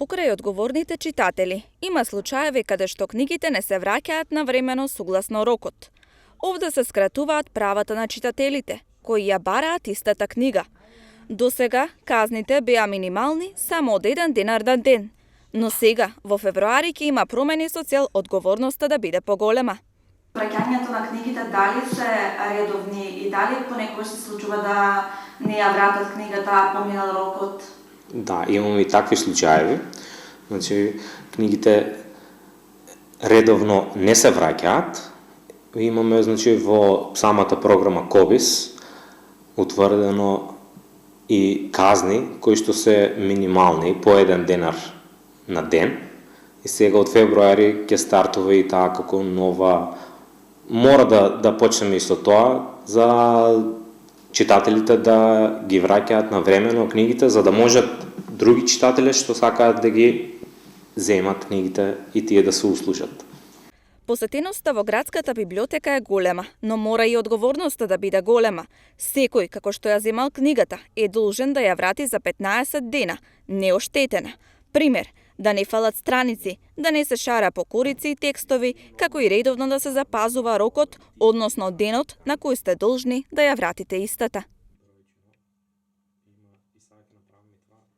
покрај одговорните читатели, има случаеви каде што книгите не се враќаат навремено согласно рокот. Овде се скратуваат правата на читателите, кои ја бараат истата книга. Досега казните беа минимални само од 1 динар на ден, но сега, во февруари, ќе има промени со цел одговорноста да биде поголема. Враќањето на книгите дали се редовни и дали понекогаш се случува да не ја вратат книгата поминал рокот? Да, имаме и такви случаеви. Значи, книгите редовно не се враќаат. Имаме, значи, во самата програма КОБИС утврдено и казни кои што се минимални по 1 денар на ден. И сега од февруари ќе стартува и таа како нова. Мора да почнеме и со тоа за читателите да ги враќаат навремено книгите, за да можат други читатели што сакаат да ги земат книгите и тие да се услужат. Посетеноста во градската библиотека е голема, но мора и одговорноста да биде голема. Секој, како што ја земал книгата, е должен да ја врати за 15 дена, неоштетена. Пример, да не фалат страници, да не се шара по корици и текстови, како и редовно да се запазува рокот, односно денот на кој сте должни да ја вратите истата.